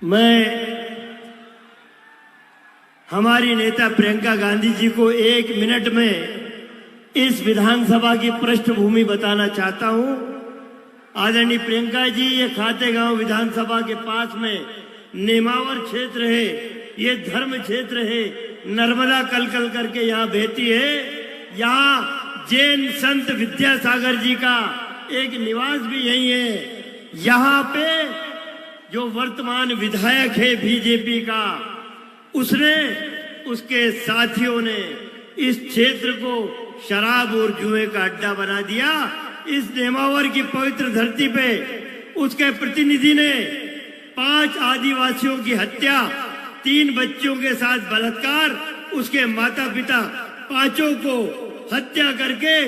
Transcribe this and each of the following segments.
मैं हमारी नेता प्रियंका गांधी जी को 1 मिनट में इस विधानसभा की पृष्ठभूमि बताना चाहता हूं। आदरणीय प्रियंका जी, ये खातेगांव विधानसभा के पास में नेमावर क्षेत्र है, ये धर्म क्षेत्र है। नर्मदा कल कल करके यहाँ बहती है। यहाँ जैन संत विद्यासागर जी का एक निवास भी यही है। यहाँ पे जो वर्तमान विधायक है बीजेपी का, उसने उसके साथियों ने इस क्षेत्र को शराब और जुए का अड्डा बना दिया। इस नेमावर की पवित्र धरती पे उसके प्रतिनिधि ने 5 आदिवासियों की हत्या, 3 बच्चों के साथ बलात्कार, उसके माता पिता 5 को हत्या करके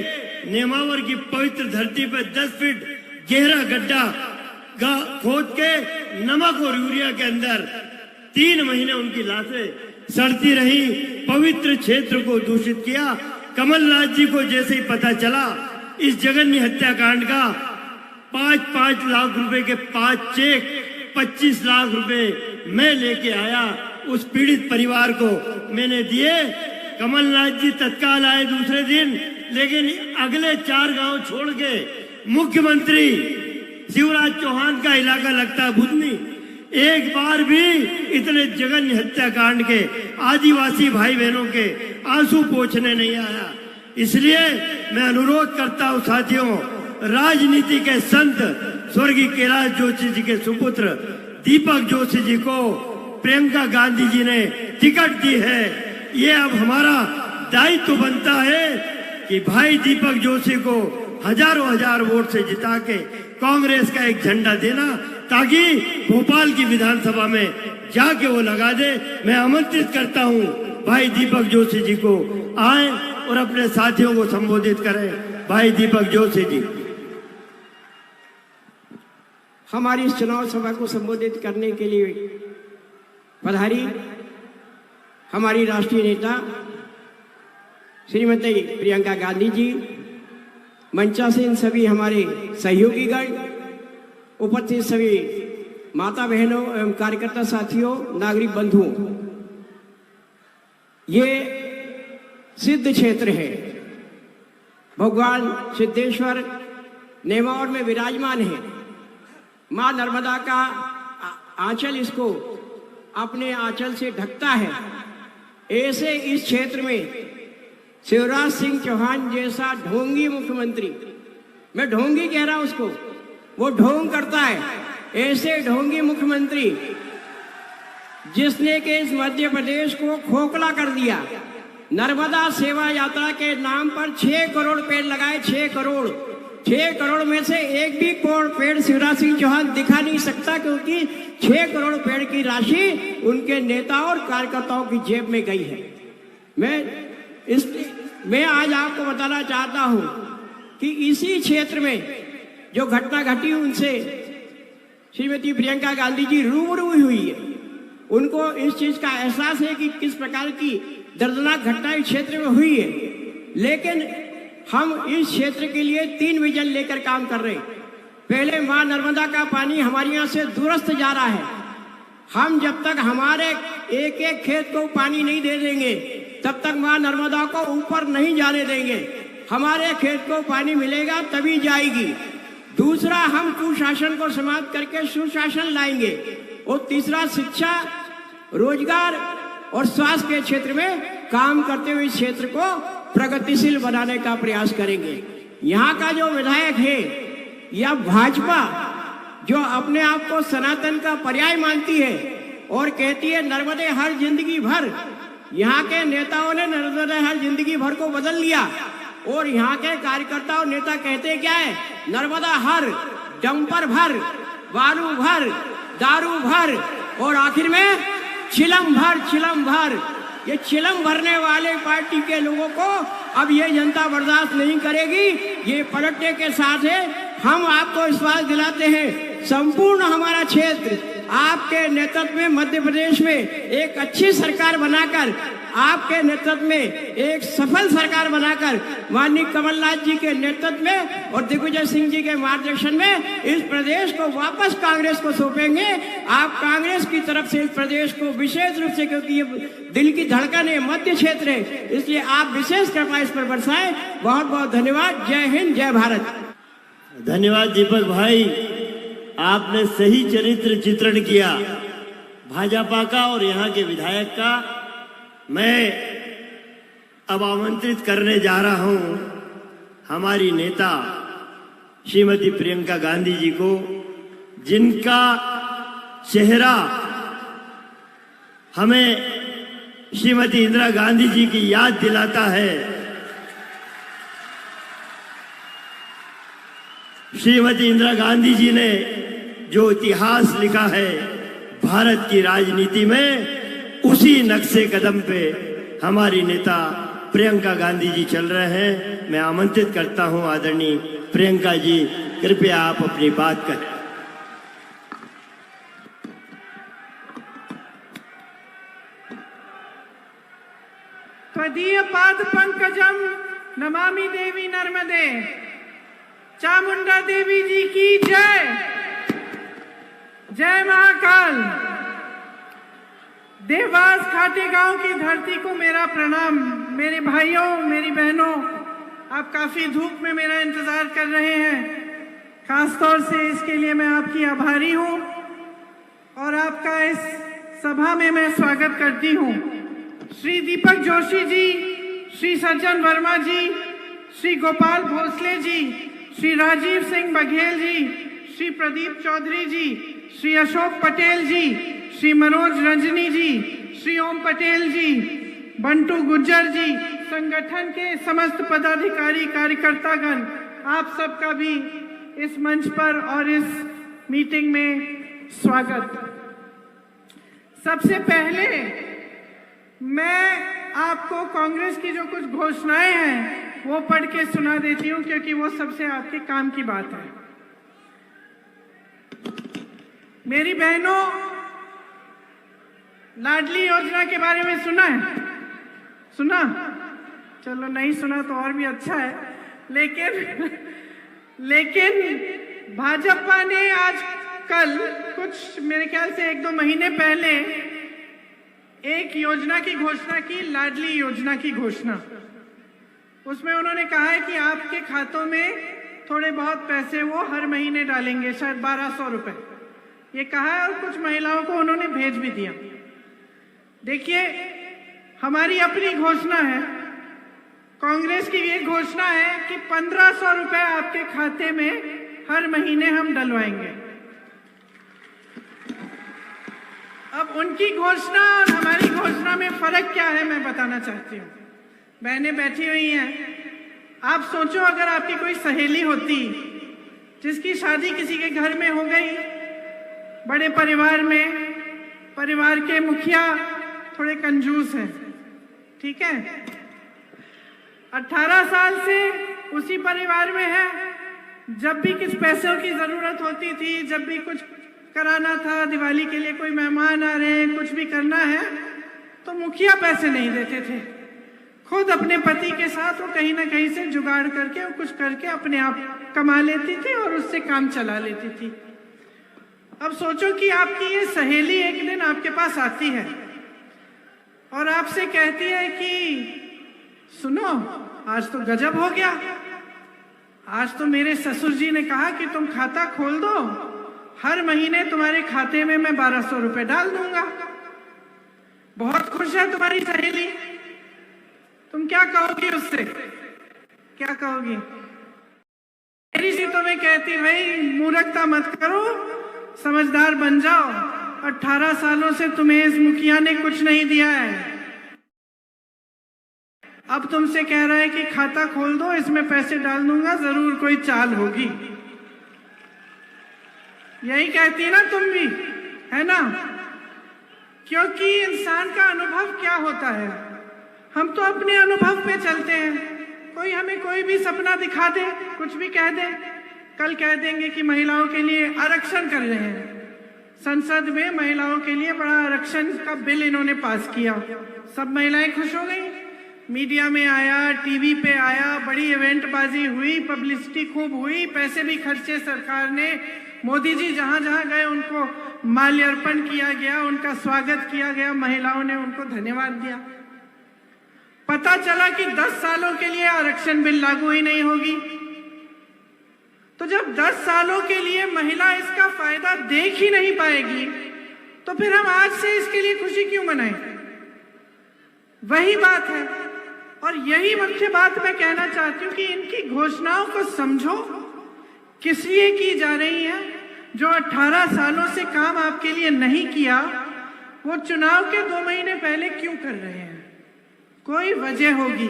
नेमावर की पवित्र धरती पे 10 फीट गहरा गड्ढा खोद के नमक और यूरिया के अंदर 3 महीने उनकी लाशें सड़ती रही। पवित्र क्षेत्र को दूषित किया। कमलनाथ जी को जैसे ही पता चला इस जघन्य हत्याकांड का, 5-5 लाख रुपए के 5 चेक 25 लाख रुपए मैं लेके आया। उस पीड़ित परिवार को मैंने दिए। कमलनाथ जी तत्काल आए दूसरे दिन, लेकिन अगले 4 गांव छोड़ के मुख्यमंत्री शिवराज चौहान का इलाका लगता है बुधनी, एक बार भी इतने जघन्य हत्याकांड के आदिवासी भाई बहनों के आंसू पोंछने नहीं आया। इसलिए मैं अनुरोध करता हूं साथियों, राजनीति के संत स्वर्गीय कैलाश जोशी जी के सुपुत्र दीपक जोशी जी को प्रियंका गांधी जी ने टिकट दी है। ये अब हमारा दायित्व बनता है कि भाई दीपक जोशी को हजारों हजार वोट से जिता के कांग्रेस का एक झंडा देना, ताकि भोपाल की विधानसभा में जाके वो लगा दे। मैं आमंत्रित करता हूं भाई दीपक जोशी जी को आए और अपने साथियों को संबोधित करें। भाई दीपक जोशी जी हमारी इस चुनाव सभा को संबोधित करने के लिए पधारी हमारी राष्ट्रीय नेता श्रीमती प्रियंका गांधी जी, मंचासीन सभी हमारे सहयोगीगण, उपस्थित सभी माता बहनों एवं कार्यकर्ता साथियों, नागरिक बंधुओं, ये सिद्ध क्षेत्र है। भगवान सिद्धेश्वर नेमावर में विराजमान है। मां नर्मदा का आंचल इसको अपने आंचल से ढकता है। ऐसे इस क्षेत्र में शिवराज सिंह चौहान जैसा ढोंगी मुख्यमंत्री, मैं ढोंगी कह रहा हूं उसको, वो ढोंग करता है। ऐसे ढोंगी मुख्यमंत्री जिसने के इस मध्य प्रदेश को खोखला कर दिया। नर्मदा सेवा यात्रा के नाम पर 6 करोड़ पेड़ लगाए। 6 करोड़ में से एक भी पेड़ शिवराज सिंह चौहान दिखा नहीं सकता, क्योंकि 6 करोड़ पेड़ की राशि उनके नेताओं और कार्यकर्ताओं की जेब में गई है। मैं आज आपको बताना चाहता हूं कि इसी क्षेत्र में जो घटना घटी उनसे श्रीमती प्रियंका गांधी जी रूबरू हुई है। उनको इस चीज का एहसास है कि किस प्रकार की दर्दनाक घटना इस क्षेत्र में हुई है। लेकिन हम इस क्षेत्र के लिए 3 विजन लेकर काम कर रहे हैं। पहले, मां नर्मदा का पानी हमारे यहाँ से दूरस्थ जा रहा है। हम जब तक हमारे एक एक खेत को पानी नहीं दे देंगे, तब तक मां नर्मदा को ऊपर नहीं जाने देंगे। हमारे खेत को पानी मिलेगा तभी जाएगी। दूसरा, हम कुशासन को समाप्त करके सुशासन लाएंगे। और तीसरा, शिक्षा, रोजगार और स्वास्थ्य के क्षेत्र में काम करते हुए इस क्षेत्र को प्रगतिशील बनाने का प्रयास करेंगे। यहाँ का जो विधायक है या भाजपा, जो अपने आप को सनातन का पर्याय मानती है और कहती है नर्मदे हर जिंदगी भर, यहाँ के नेताओं ने नर्मदे हर जिंदगी भर को बदल लिया। और यहाँ के कार्यकर्ता और नेता कहते क्या है, नर्मदा हर, डंपर भर, बालू भर, दारू भर और आखिर में चिलम भर। ये चिलम भरने वाले पार्टी के लोगों को अब ये जनता बर्दाश्त नहीं करेगी। ये पलटने के साथ है। हम आपको विश्वास दिलाते हैं, संपूर्ण हमारा क्षेत्र आपके नेतृत्व में मध्य प्रदेश में एक अच्छी सरकार बनाकर आपके नेतृत्व में एक सफल सरकार बनाकर माननीय कमलनाथ जी के नेतृत्व में और दिग्विजय सिंह जी के मार्गदर्शन में इस प्रदेश को वापस कांग्रेस को सौंपेंगे। आप कांग्रेस की तरफ से इस प्रदेश को विशेष रूप से, क्योंकि ये दिल की धड़कन है, मध्य क्षेत्र है, इसलिए आप विशेष कृपा इस पर बरसाएं। बहुत बहुत धन्यवाद। जय हिंद, जय भारत। धन्यवाद दीपक भाई, आपने सही चरित्र चित्रण किया भाजपा का और यहाँ के विधायक का। मैं अब आमंत्रित करने जा रहा हूं हमारी नेता श्रीमती प्रियंका गांधी जी को, जिनका चेहरा हमें श्रीमती इंदिरा गांधी जी की याद दिलाता है। श्रीमती इंदिरा गांधी जी ने जो इतिहास लिखा है भारत की राजनीति में, उसी नक्शे कदम पे हमारी नेता प्रियंका गांधी जी चल रहे हैं। मैं आमंत्रित करता हूं आदरणीय प्रियंका जी, कृपया आप अपनी बात करें। त्वदीय पाद पंकजम नमामि देवी नर्मदे। चामुंडा देवी जी की जय। जय महाकाल। देवास खाटे गांव की धरती को मेरा प्रणाम। मेरे भाइयों, मेरी बहनों, आप काफी धूप में मेरा इंतजार कर रहे हैं, खासतौर से इसके लिए मैं आपकी आभारी हूं और आपका इस सभा में मैं स्वागत करती हूं। श्री दीपक जोशी जी, श्री सज्जन वर्मा जी, श्री गोपाल भोसले जी, श्री राजीव सिंह बघेल जी, श्री प्रदीप चौधरी जी, श्री अशोक पटेल जी, श्री मनोज रंजनी जी, श्री ओम पटेल जी, बंटू गुज्जर जी, संगठन के समस्त पदाधिकारी कार्यकर्तागण, आप सबका भी इस मंच पर और इस मीटिंग में स्वागत। सबसे पहले मैं आपको कांग्रेस की जो कुछ घोषणाएं हैं वो पढ़ के सुना देती हूं, क्योंकि वो सबसे आपके काम की बात है। मेरी बहनों, लाडली योजना के बारे में सुना है? सुना? चलो, नहीं सुना तो और भी अच्छा है। लेकिन भाजपा ने आज कल कुछ, मेरे ख्याल से 1-2 महीने पहले एक योजना की घोषणा की, लाडली योजना की घोषणा। उसमें उन्होंने कहा है कि आपके खातों में थोड़े बहुत पैसे वो हर महीने डालेंगे, शायद 1200 रुपए ये कहा है, और कुछ महिलाओं को उन्होंने भेज भी दिया। देखिए, हमारी अपनी घोषणा है, कांग्रेस की ये घोषणा है कि 1500 रुपए आपके खाते में हर महीने हम डलवाएंगे। अब उनकी घोषणा और हमारी घोषणा में फर्क क्या है मैं बताना चाहती हूँ। बहनें बैठी हुई हैं, आप सोचो अगर आपकी कोई सहेली होती जिसकी शादी किसी के घर में हो गई, बड़े परिवार में, परिवार के मुखिया थोड़े कंजूस हैं, ठीक है, 18 साल से उसी परिवार में है, जब भी किस पैसों की जरूरत होती थी, जब भी कुछ कराना था, दिवाली के लिए कोई मेहमान आ रहे हैं, कुछ भी करना है, तो मुखिया पैसे नहीं देते थे, खुद अपने पति के साथ वो कहीं ना कहीं से जुगाड़ करके और कुछ करके अपने आप कमा लेती थी और उससे काम चला लेती थी। अब सोचो कि आपकी ये सहेली एक दिन आपके पास आती है और आपसे कहती है कि सुनो, आज तो गजब हो गया, आज तो मेरे ससुर जी ने कहा कि तुम खाता खोल दो, हर महीने तुम्हारे खाते में मैं 1200 रुपए डाल दूंगा। बहुत खुश है तुम्हारी सहेली, तुम क्या कहोगी उससे? क्या कहोगी? मेरी सी तुम्हें कहती, भाई मूर्खता मत करो, समझदार बन जाओ, 18 सालों से तुम्हें इस मुखिया ने कुछ नहीं दिया है, अब तुमसे कह रहा है कि खाता खोल दो, इसमें पैसे डाल दूंगा, जरूर कोई चाल होगी। यही कहती ना तुम भी, है ना? क्योंकि इंसान का अनुभव क्या होता है, हम तो अपने अनुभव पे चलते हैं। कोई हमें कोई भी सपना दिखा दे, कुछ भी कह दे, कल कह देंगे कि महिलाओं के लिए आरक्षण कर रहे हैं, संसद में महिलाओं के लिए बड़ा आरक्षण का बिल इन्होंने पास किया। सब महिलाएं खुश हो गई, मीडिया में आया, टीवी पे आया, बड़ी इवेंटबाजी हुई, पब्लिसिटी खूब हुई, पैसे भी खर्चे सरकार ने। मोदी जी जहां जहां गए उनको माल्यार्पण किया गया, उनका स्वागत किया गया, महिलाओं ने उनको धन्यवाद दिया। पता चला कि 10 सालों के लिए आरक्षण बिल लागू ही नहीं होगी। तो जब 10 सालों के लिए महिला इसका फायदा देख ही नहीं पाएगी, तो फिर हम आज से इसके लिए खुशी क्यों मनाएं? वही बात है। और यही मुख्य बात मैं कहना चाहती हूँ कि इनकी घोषणाओं को समझो, किस लिए की जा रही है। जो 18 सालों से काम आपके लिए नहीं किया, वो चुनाव के 2 महीने पहले क्यों कर रहे हैं? कोई वजह होगी।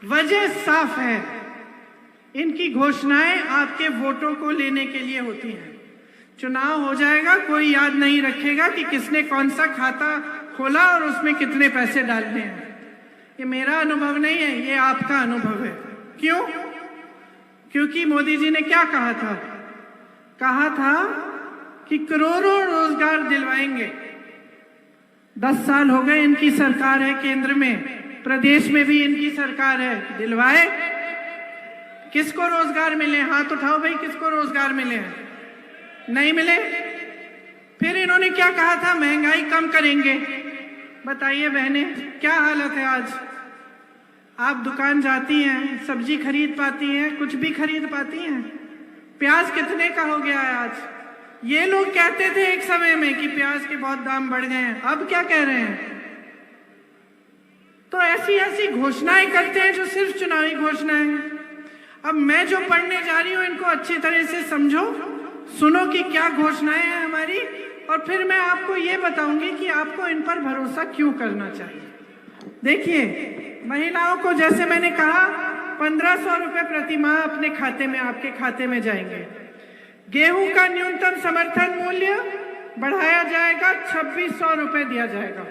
वजह साफ है, इनकी घोषणाएं आपके वोटों को लेने के लिए होती हैं। चुनाव हो जाएगा, कोई याद नहीं रखेगा कि किसने कौन सा खाता खोला और उसमें कितने पैसे डालने हैं। ये मेरा अनुभव नहीं है, ये आपका अनुभव है। क्यों? क्योंकि मोदी जी ने क्या कहा था? कहा था कि करोड़ों रोजगार दिलवाएंगे। 10 साल हो गए इनकी सरकार है केंद्र में, प्रदेश में भी इनकी सरकार है, दिलवाए? किसको रोजगार मिले? हाथ उठाओ भाई, किसको रोजगार मिले हैं? नहीं मिले। फिर इन्होंने क्या कहा था? महंगाई कम करेंगे। बताइए बहनें, क्या हालत है आज? आप दुकान जाती हैं, सब्जी खरीद पाती हैं, कुछ भी खरीद पाती हैं? प्याज कितने का हो गया है आज? ये लोग कहते थे एक समय में कि प्याज के बहुत दाम बढ़ गए हैं, अब क्या कह रहे हैं? तो ऐसी ऐसी घोषणाएं करते हैं जो सिर्फ चुनावी घोषणाएं हैं। अब मैं जो पढ़ने जा रही हूं, इनको अच्छी तरह से समझो, सुनो कि क्या घोषणाएं हैं हमारी, और फिर मैं आपको ये बताऊंगी कि आपको इन पर भरोसा क्यों करना चाहिए। देखिए, महिलाओं को जैसे मैंने कहा 1500 रुपए प्रति माह अपने खाते में, आपके खाते में जाएंगे। गेहूं का न्यूनतम समर्थन मूल्य बढ़ाया जाएगा, 2600 रुपए दिया जाएगा।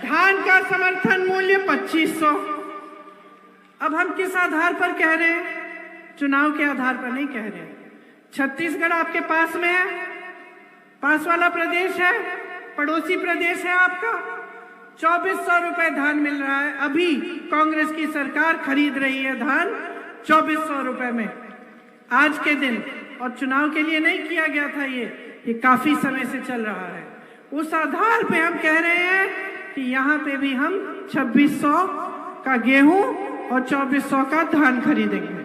धान का समर्थन मूल्य 2500। अब हम किस आधार पर कह रहे हैं? चुनाव के आधार पर नहीं कह रहे हैं। छत्तीसगढ़ आपके पास में है, पास वाला प्रदेश है, पड़ोसी प्रदेश है आपका। 2400 रुपए धान मिल रहा है। अभी कांग्रेस की सरकार खरीद रही है धान 2400 रुपए में आज के दिन, और चुनाव के लिए नहीं किया गया था ये काफी समय से चल रहा है। उस आधार पे हम कह रहे हैं कि यहाँ पे भी हम 2600 का गेहूं और 2400 का धान खरीदेंगे।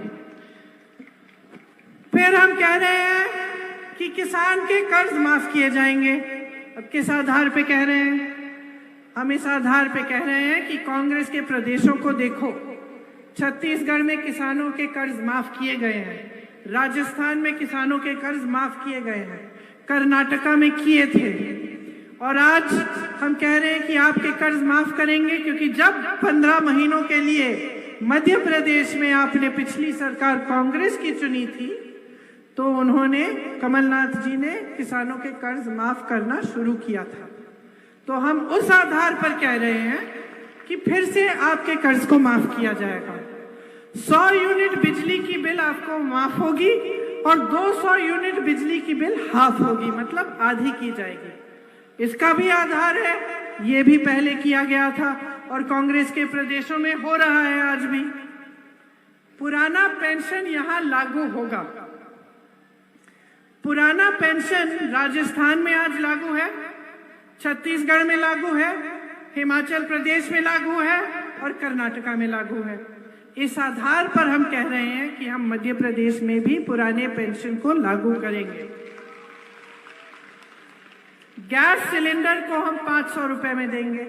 फिर हम कह रहे हैं कि किसान के कर्ज माफ किए जाएंगे। अब किस आधार पे कह रहे हैं? हम इस आधार पे कह रहे हैं कि कांग्रेस के प्रदेशों को देखो, छत्तीसगढ़ में किसानों के कर्ज माफ किए गए हैं, राजस्थान में किसानों के कर्ज माफ किए गए हैं, कर्नाटका में किए थे, और आज हम कह रहे हैं कि आपके कर्ज माफ करेंगे। क्योंकि जब 15 महीनों के लिए मध्य प्रदेश में आपने पिछली सरकार कांग्रेस की चुनी थी, तो उन्होंने, कमलनाथ जी ने किसानों के कर्ज माफ करना शुरू किया था। तो हम उस आधार पर कह रहे हैं कि फिर से आपके कर्ज को माफ किया जाएगा। 100 यूनिट बिजली की बिल आपको माफ होगी और 200 यूनिट बिजली की बिल हाफ होगी, मतलब आधी की जाएगी। इसका भी आधार है, ये भी पहले किया गया था और कांग्रेस के प्रदेशों में हो रहा है आज भी। पुराना पेंशन यहां लागू होगा। पुराना पेंशन राजस्थान में आज लागू है, छत्तीसगढ़ में लागू है, हिमाचल प्रदेश में लागू है और कर्नाटका में लागू है। इस आधार पर हम कह रहे हैं कि हम मध्य प्रदेश में भी पुराने पेंशन को लागू करेंगे। गैस सिलेंडर को हम 500 रुपए में देंगे।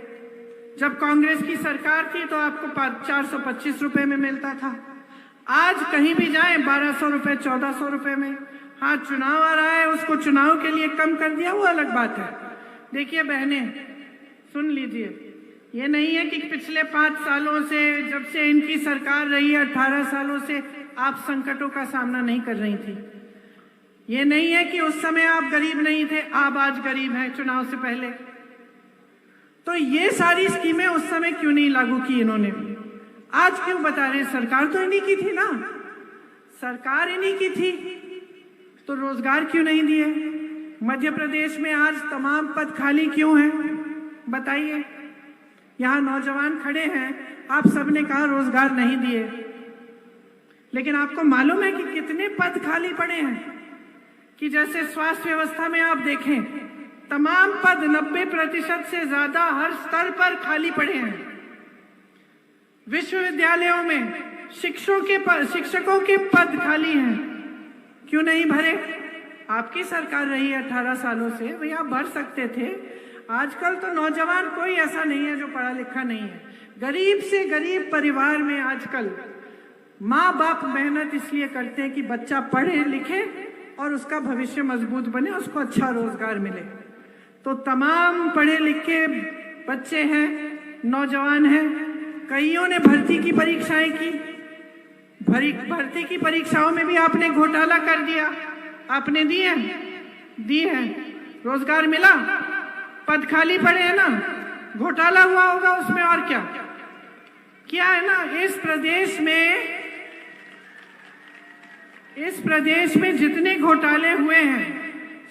जब कांग्रेस की सरकार थी तो आपको 425 रुपए में मिलता था। आज कहीं भी जाएं 1200 रुपए, 1400 रुपए में। हाँ, चुनाव आ रहा है, उसको चुनाव के लिए कम कर दिया, वो अलग बात है। देखिए बहनें, सुन लीजिए, ये नहीं है कि पिछले 5 सालों से, जब से इनकी सरकार रही है, 18 सालों से आप संकटों का सामना नहीं कर रही थी। ये नहीं है कि उस समय आप गरीब नहीं थे, आप आज गरीब हैं चुनाव से पहले। तो ये सारी स्कीमें उस समय क्यों नहीं लागू की इन्होंने? आज क्यों बता रहे हैं? सरकार तो इन्हीं की थी ना, सरकार इन्हीं की थी। तो रोजगार क्यों नहीं दिए? मध्य प्रदेश में आज तमाम पद खाली क्यों हैं? बताइए। यहाँ नौजवान खड़े हैं, आप सबने कहा रोजगार नहीं दिए, लेकिन आपको मालूम है कि कितने पद खाली पड़े हैं? कि जैसे स्वास्थ्य व्यवस्था में आप देखें, तमाम पद 90% से ज्यादा हर स्तर पर खाली पड़े हैं। विश्वविद्यालयों में शिक्षकों के पद खाली हैं, क्यों नहीं भरे? आपकी सरकार रही है 18 सालों से, भैया भर सकते थे। आजकल तो नौजवान कोई ऐसा नहीं है जो पढ़ा लिखा नहीं है। गरीब से गरीब परिवार में आजकल माँ बाप मेहनत इसलिए करते हैं कि बच्चा पढ़े लिखे और उसका भविष्य मजबूत बने, उसको अच्छा रोजगार मिले। तो तमाम पढ़े लिखे बच्चे हैं, नौजवान हैं, कईयों ने भर्ती की परीक्षाएं की। भर्ती की परीक्षाओं में भी आपने घोटाला कर दिया। आपने दी है, रोजगार मिला? पद खाली पड़े हैं ना, घोटाला हुआ होगा उसमें, और क्या है ना। इस प्रदेश में जितने घोटाले हुए हैं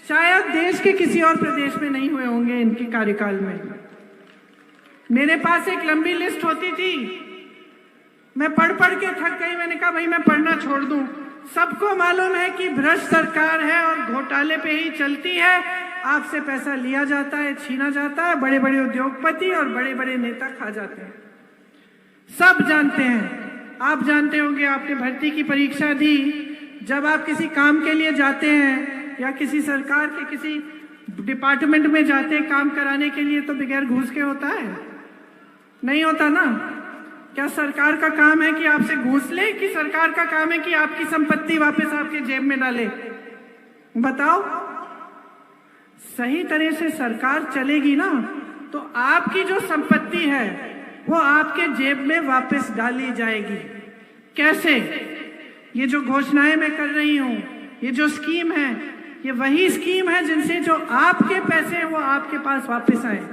शायद देश के किसी और प्रदेश में नहीं हुए होंगे इनके कार्यकाल में। मेरे पास एक लंबी लिस्ट होती थी, मैं पढ़ के थक गई। मैंने कहा भाई मैं पढ़ना छोड़ दूं। सबको मालूम है कि भ्रष्ट सरकार है और घोटाले पे ही चलती है। आपसे पैसा लिया जाता है, छीना जाता है, बड़े बड़े उद्योगपति और बड़े बड़े नेता खा जाते हैं। सब जानते हैं। आप जानते होंगे, आपने भर्ती की परीक्षा दी। जब आप किसी काम के लिए जाते हैं या किसी सरकार के किसी डिपार्टमेंट में जाते हैं काम कराने के लिए, तो बगैर घूस के होता है? नहीं होता ना। क्या सरकार का काम है कि आपसे घूस ले, कि सरकार का काम है कि आपकी संपत्ति वापस आपके जेब में डाले? बताओ। सही तरह से सरकार चलेगी ना, तो आपकी जो संपत्ति है वो आपके जेब में वापस डाली जाएगी। कैसे? ये जो घोषणाएं मैं कर रही हूं, ये जो स्कीम है, ये वही स्कीम है जिनसे जो आपके पैसे हैं वो आपके पास वापस आए।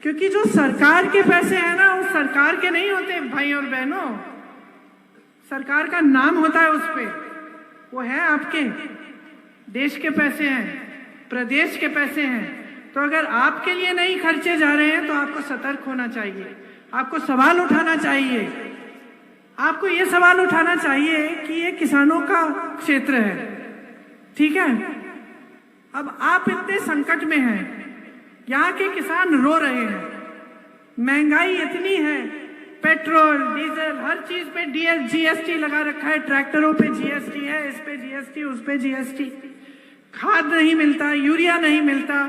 क्योंकि जो सरकार के पैसे हैं ना, वो सरकार के नहीं होते भाई और बहनों। सरकार का नाम होता है उस पे, वो है आपके देश के पैसे हैं, प्रदेश के पैसे हैं। तो अगर आपके लिए नहीं खर्चे जा रहे हैं तो आपको सतर्क होना चाहिए, आपको सवाल उठाना चाहिए। आपको ये सवाल उठाना चाहिए कि ये किसानों का क्षेत्र है, ठीक है? अब आप इतने संकट में हैं, यहाँ के किसान रो रहे हैं, महंगाई इतनी है, पेट्रोल डीजल हर चीज पे जीएसटी लगा रखा है, ट्रैक्टरों पे जीएसटी है, इस पे जीएसटी, उस पे जीएसटी, खाद नहीं मिलता, यूरिया नहीं मिलता।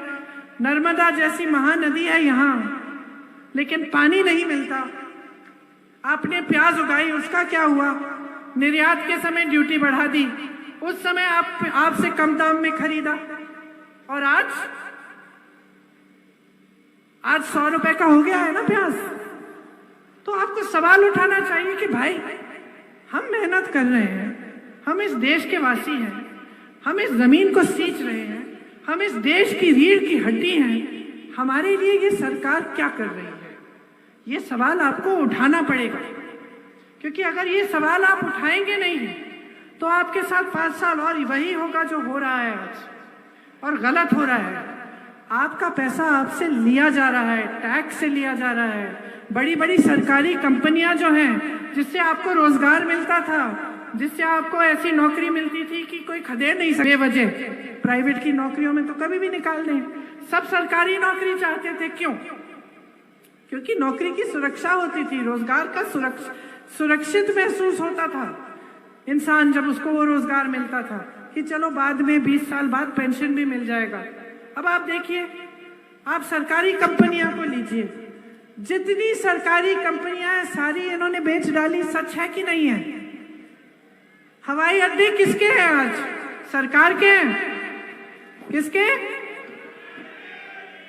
नर्मदा जैसी महानदी है यहाँ, लेकिन पानी नहीं मिलता। आपने प्याज उगाई, उसका क्या हुआ? निर्यात के समय ड्यूटी बढ़ा दी, उस समय आपसे कम दाम में खरीदा, और आज 100 रुपए का हो गया है ना प्याज। तो आपको सवाल उठाना चाहिए कि भाई हम मेहनत कर रहे हैं, हम इस देश के वासी हैं, हम इस जमीन को सींच रहे हैं, हम इस देश की रीढ़ की हड्डी हैं, हमारे लिए ये सरकार क्या कर रही है? ये सवाल आपको उठाना पड़ेगा। क्योंकि अगर ये सवाल आप उठाएंगे नहीं तो आपके साथ 5 साल और वही होगा जो हो रहा है आज, और गलत हो रहा है। आपका पैसा आपसे लिया जा रहा है, टैक्स से लिया जा रहा है। बड़ी बड़ी सरकारी कंपनियां जो हैं, जिससे आपको रोजगार मिलता था, जिससे आपको ऐसी नौकरी मिलती थी कि कोई खदेड़ नहीं सके वजह। प्राइवेट की नौकरियों में तो कभी भी निकाल दें, सब सरकारी नौकरी चाहते थे। क्यों? क्योंकि नौकरी की सुरक्षा होती थी, रोजगार का सुरक्षित महसूस होता था इंसान जब उसको वो रोजगार मिलता था कि चलो बाद में 20 साल बाद पेंशन भी मिल जाएगा। अब आप देखिए, आप सरकारी कंपनियां को लीजिए, जितनी सरकारी कंपनियां हैं सारी इन्होंने बेच डाली। सच है कि नहीं है? हवाई अड्डे किसके हैं आज? सरकार के हैं। किसके?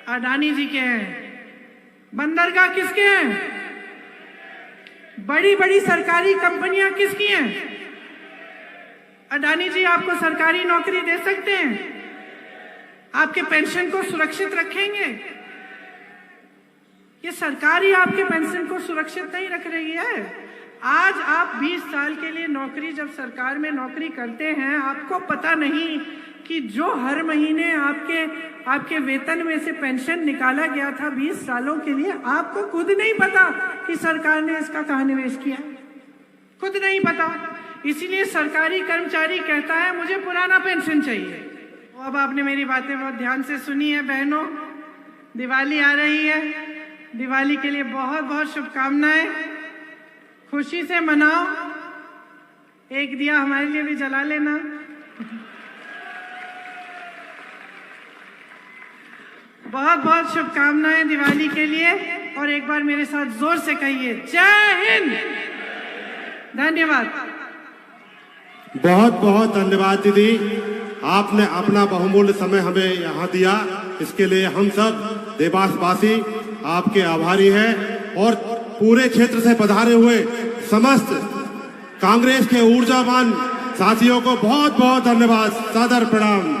अडानी जी के हैं। बंदरगाह किसके हैं? बड़ी बड़ी सरकारी कंपनियां किसकी हैं? अडानी जी आपको सरकारी नौकरी दे सकते हैं? आपके पेंशन को सुरक्षित रखेंगे? ये सरकार ही आपके पेंशन को सुरक्षित नहीं रख रही है। आज आप 20 साल के लिए नौकरी, जब सरकार में नौकरी करते हैं, आपको पता नहीं कि जो हर महीने आपके वेतन में से पेंशन निकाला गया था 20 सालों के लिए, आपको खुद नहीं पता कि सरकार ने इसका कहाँ निवेश किया, खुद नहीं पता। इसीलिए सरकारी कर्मचारी कहता है मुझे पुराना पेंशन चाहिए। तो अब आपने मेरी बातें बहुत ध्यान से सुनी है बहनों, दिवाली आ रही है, दिवाली के लिए बहुत बहुत शुभकामनाएं। खुशी से मनाओ, एक दिया हमारे लिए भी जला लेना। बहुत बहुत शुभकामनाएं दिवाली के लिए, और एक बार मेरे साथ जोर से कहिए जय हिंद। धन्यवाद। बहुत बहुत धन्यवाद दीदी, आपने अपना बहुमूल्य समय हमें यहाँ दिया, इसके लिए हम सब देवासवासी आपके आभारी हैं। और पूरे क्षेत्र से पधारे हुए समस्त कांग्रेस के ऊर्जावान साथियों को बहुत बहुत धन्यवाद, सादर प्रणाम।